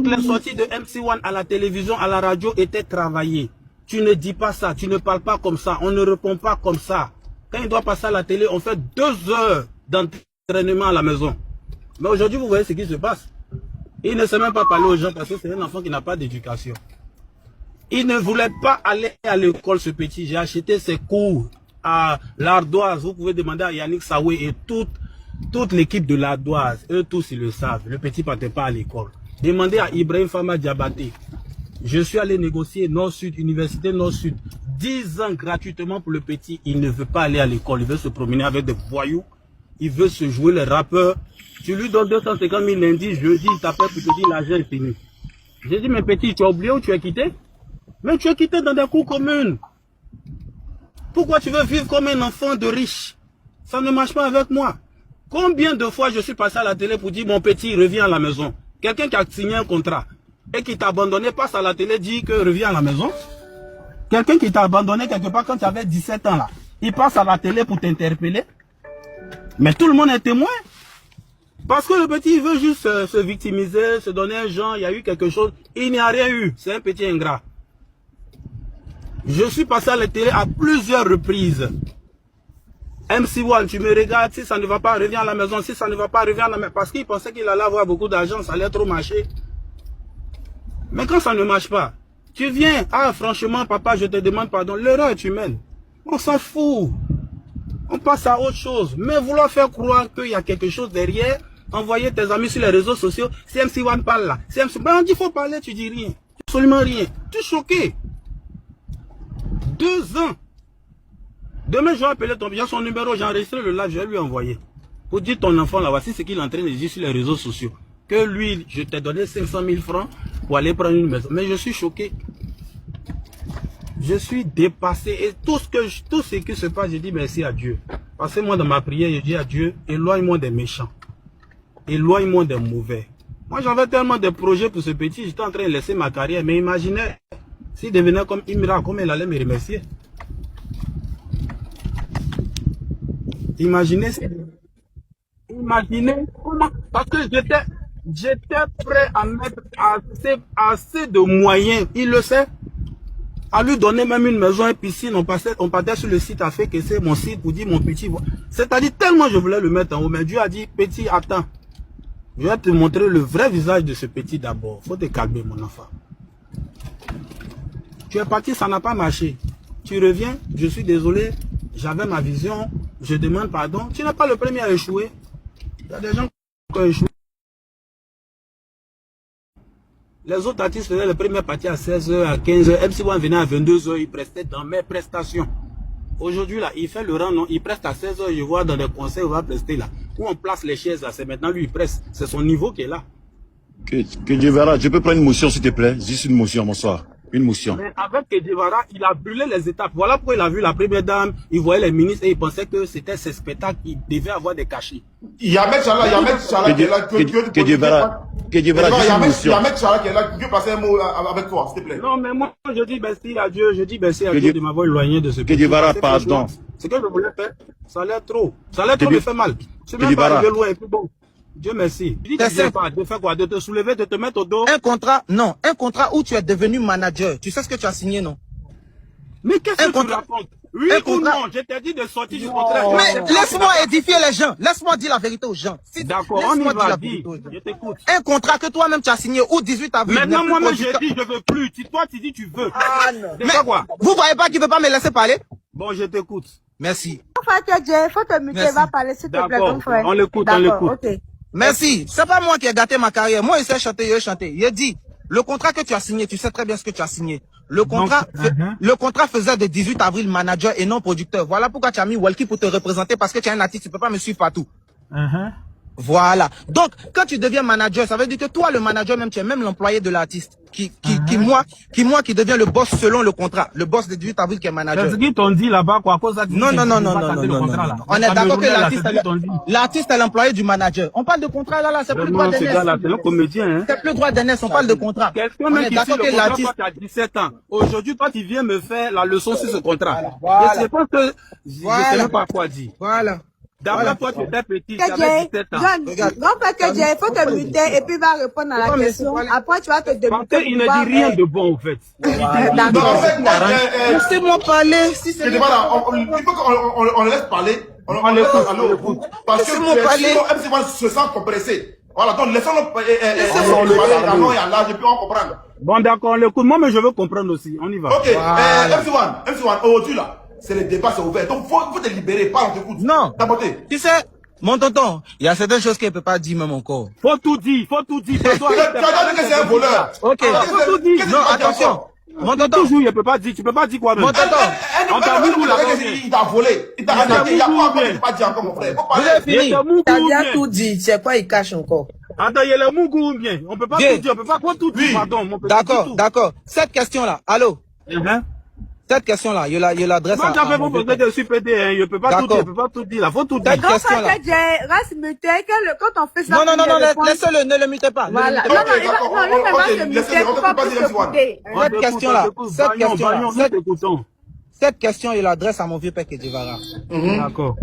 Toutes les sorties de MC1 à la télévision, à la radio étaient travaillées. Tu ne dis pas ça, tu ne parles pas comme ça, on ne répond pas comme ça. Quand il doit passer à la télé, on fait 2 heures d'entraînement à la maison. Mais aujourd'hui, vous voyez ce qui se passe. Il ne sait même pas parler aux gens parce que c'est un enfant qui n'a pas d'éducation. Il ne voulait pas aller à l'école, ce petit. J'ai acheté ses cours à l'Ardoise. Vous pouvez demander à Yannick Saoué et toute l'équipe de l'Ardoise. Eux tous, ils le savent. Le petit ne partait pas à l'école. Demandez à Ibrahim Fama Diabaté. Je suis allé négocier Nord-Sud, Université Nord-Sud. 10 ans gratuitement pour le petit. Il ne veut pas aller à l'école. Il veut se promener avec des voyous. Il veut se jouer les rappeurs. Tu lui donnes 250 000 lundi, jeudi, il t'appelle pour te dire l'argent est fini. J'ai dit, mais petit, tu as oublié où tu es quitté? Mais tu es quitté dans des cours communes. Pourquoi tu veux vivre comme un enfant de riche? Ça ne marche pas avec moi. Combien de fois je suis passé à la télé pour dire, mon petit, reviens à la maison. Quelqu'un qui a signé un contrat et qui t'a abandonné passe à la télé, dit que reviens à la maison. Quelqu'un qui t'a abandonné quelque part quand tu avais 17 ans là, il passe à la télé pour t'interpeller. Mais tout le monde est témoin. Parce que le petit il veut juste se victimiser, se donner un genre, il y a eu quelque chose, il n'y a rien eu, c'est un petit ingrat. Je suis passé à la télé à plusieurs reprises. MC1, tu me regardes, si ça ne va pas, reviens à la maison, si ça ne va pas, reviens à la maison. Parce qu'il pensait qu'il allait avoir beaucoup d'argent, ça allait trop marcher. Mais quand ça ne marche pas, tu viens, ah franchement papa, je te demande pardon, l'erreur est humaine. On s'en fout. On passe à autre chose. Mais vouloir faire croire qu'il y a quelque chose derrière, envoyer tes amis sur les réseaux sociaux, si MC1 parle là, si MC... Ben on dit qu'il faut parler, tu dis rien. Absolument rien. Tu es choqué. 2 ans. Demain, je vais appeler ton bien, son numéro, j'ai enregistré le live, je vais lui envoyer. Pour dire ton enfant là, voici ce qu'il est en train de dire sur les réseaux sociaux. Que lui, je t'ai donné 500 000 francs pour aller prendre une maison. Mais je suis choqué. Je suis dépassé. Et tout ce qui se passe, je dis merci à Dieu. Parce que moi, dans ma prière, je dis à Dieu, éloigne-moi des méchants. Éloigne-moi des mauvais. Moi, j'avais tellement de projets pour ce petit, j'étais en train de laisser ma carrière. Mais imaginez, s'il devenait comme Imra, comment il allait me remercier. Imaginez comment. Parce que j'étais prêt à mettre assez de moyens. Il le sait. À lui donner même une maison, une piscine. On partait sur le site à faire que c'est mon site pour dire mon petit. C'est-à-dire tellement je voulais le mettre en haut. Mais Dieu a dit, petit, attends. Je vais te montrer le vrai visage de ce petit d'abord. Faut te calmer, mon enfant. Tu es parti, ça n'a pas marché. Tu reviens, je suis désolé, j'avais ma vision, je demande pardon. Tu n'es pas le premier à échouer. Il y a des gens qui ont échoué. Les autres artistes faisaient les premières parties à 16h, à 15h. MC1 venait à 22h, il prestait dans mes prestations. Aujourd'hui, là, il fait le rang, non, il preste à 16h, je vois dans des concerts, il va prester là. Où on place les chaises là, c'est maintenant lui, il preste. C'est son niveau qui est là. Que Dieu verra, je peux prendre une motion s'il te plaît? Juste une motion, bonsoir. Une motion. Mais avec Kedivara, il a brûlé les étapes. Voilà pourquoi il a vu la première dame, il voyait les ministres et il pensait que c'était ce spectacle, il devait avoir des cachets. Il y a Ahmed Salah qui est là. Kedivara, juste une motion. Il y a Ahmed Salah qui est là, qui veut passer un mot avec toi, s'il te plaît. Non, mais moi, je dis merci à Dieu, je dis merci à Dieu de m'avoir éloigné de ce pays. Kedivara, pardon. Ce que je voulais faire, ça allait trop. Ça allait trop me faire mal. Je ne suis même pas arrivé loin et puis bon. Dieu merci. Dis que tu viens pas de faire quoi? De te soulever, de te mettre au dos. Un contrat, non. Un contrat où tu es devenu manager. Tu sais ce que tu as signé, non? Mais qu'est-ce que tu racontes? Oui ou non? Je t'ai dit de sortir du contrat. Mais laisse-moi édifier les gens. Laisse-moi dire la vérité aux gens. D'accord, on y va, dis. Je t'écoute. Un contrat que toi-même tu as signé au 18 avril. Maintenant, moi-même, j'ai dit, je veux plus. Toi, tu dis, tu veux. Ah non. Mais quoi? Vous voyez pas qu'il veut pas me laisser parler? Bon, je t'écoute. Merci. Faut te muter, va parler, s'il te plaît, mon frère. On l'écoute, on l'écoute. Ok. Merci. C'est pas moi qui ai gâté ma carrière. Moi, il sait chanter, il a chanté. Il a dit, le contrat que tu as signé, tu sais très bien ce que tu as signé. Le contrat, le contrat faisait de 18 avril manager et non producteur. Voilà pourquoi tu as mis Walkie pour te représenter parce que tu es un artiste, tu peux pas me suivre partout. Voilà. Donc, quand tu deviens manager, ça veut dire que toi, le manager même, tu es même l'employé de l'artiste. Qui devient le boss selon le contrat. Le boss de 18 avril qui est manager. C'est ce qu'ils t'ont dit là-bas, quoi, à cause de non. On est d'accord que l'artiste est l'employé du manager. On parle de contrat là, c'est plus droit d'aînesse. C'est un comédien, hein. C'est plus droit d'aînesse, on parle de contrat. Quelqu'un même qui suit le contrat, toi, tu as 17 ans. Aujourd'hui, toi, tu viens me faire la leçon sur ce contrat. Je sais pas que, je sais même pas quoi dire. Voilà. D'abord, toi, tu étais petit, tu KJ, avais 17 ans. John, grand frère KJ, il faut te muter et puis va répondre à la question. Après, tu vas te Parce démuter. qu'il ne dit rien de bon, au fait. Donc, en fait, moi, Laissez-moi parler. Si c'est il faut qu'on le laisse parler. On le laisse parler. Parce que sinon, MC1 se sent compressé. Voilà, donc laissons-le parler à l'âge et puis on comprendre. Bon, d'accord, on l'écoute. Moi, mais je veux comprendre aussi. On y va. Ok, MC1, aujourd'hui là, c'est le débat, c'est ouvert. Donc, faut te libérer, parle, on t'écoute. Non. Tapoter. Tu sais, mon tonton, il y a certaines choses qu'il ne peut pas dire même encore. Faut tout dire, faut tout dire. Tu as dit que c'est un voleur. Ok. Faut tout dire. Non, attention. Mon tonton. Toujours, il ne peut pas dire. Tu peux pas dire quoi même. Mon tonton. On t'a vu où il t'a volé. Il t'a attaqué. Il n'y a pas dit encore, mon frère. Vous avez fini. T'as bien tout dit. C'est quoi, il cache encore? Attends, il y a le Mougou ou bien. On peut pas tout dire. On peut pas tout dire. Pardon. D'accord, d'accord. Cette question-là, allô? Cette question-là, je l'adresse à... Moi, j'avais vous poser de supéder, hein. Je peux pas tout dire, je peux pas tout dire, là. Faut tout dire. Grand frère KJ, reste muté, quand on fait ça. Non, laissez-le, ne le mutez pas. Voilà. Non, il va se muter pour pas plus écouter. Cette question, je l'adresse à mon vieux père Kedjevara. D'accord.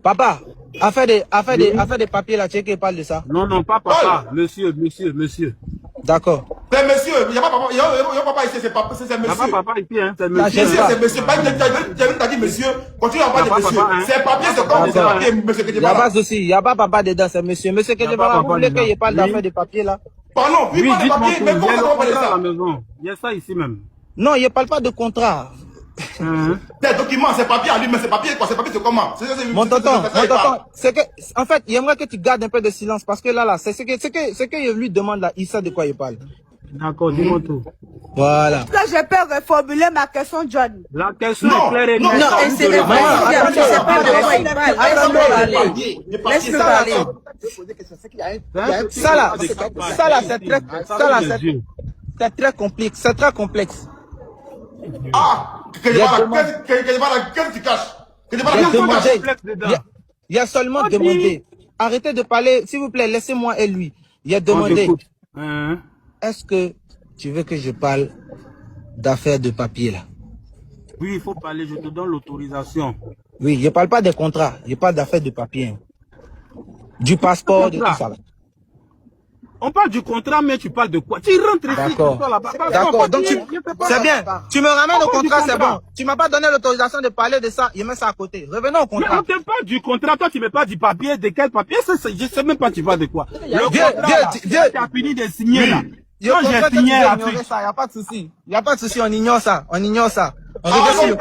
Papa, affaire des papiers là, tu sais qu'il parle de ça? Non, pas papa. Monsieur. D'accord. C'est monsieur, il n'y a pas papa, il y a papa ici, c'est monsieur. Il n'y a pas papa ici, hein, c'est monsieur. C'est monsieur, t'as dit monsieur, continue à parler de monsieur. C'est papier, c'est comme des papiers, monsieur Il n'y a pas de souci, il n'y a pas papa dedans, c'est monsieur. Monsieur Kedjevara, vous voulez qu'il parle d'affaires des papiers là? Pardon, oui, pas de papier, mais comment on parle de ça? Il y a ça ici même. Non, il ne parle pas de contrat. Des documents, c'est papier à lui, mais c'est papier quoi, c'est papier, c'est comment? Mon tonton, c'est que, en fait, j'aimerais que tu gardes un peu de silence parce que là, c'est ce que je lui demande là, il sait de quoi il parle. D'accord, dis-moi tout. Voilà. Là, je peux reformuler ma question, John. La question est claire et nette. Non, c'est pas de quoi il parle. Laisse-le parler. Ça là, c'est très complexe, c'est très complexe. Ah, qu'est-ce que tu caches? Il y a seulement demandé. Arrêtez de parler, s'il vous plaît, laissez-moi et lui. Il y a demandé. Est-ce que tu veux que je parle d'affaires de papier là? Oui, il faut parler, je te donne l'autorisation. Oui, je ne parle pas des contrats, je parle d'affaires de papier. Du passeport, de tout ça là. On parle du contrat, mais tu parles de quoi? Tu rentres ici. D'accord, donc c'est bien. Tu me ramènes au contrat, c'est bon. Tu m'as pas donné l'autorisation de parler de ça, je mets ça à côté. Revenons au contrat. Mais on te parle du contrat, toi tu me parles du papier, de quel papier? Je sais même pas tu parles de quoi. Le contrat, tu as fini de signer là. Quand j'ai signé là, il n'y a pas de souci. Il n'y a pas de souci, on ignore ça. On regarde sur le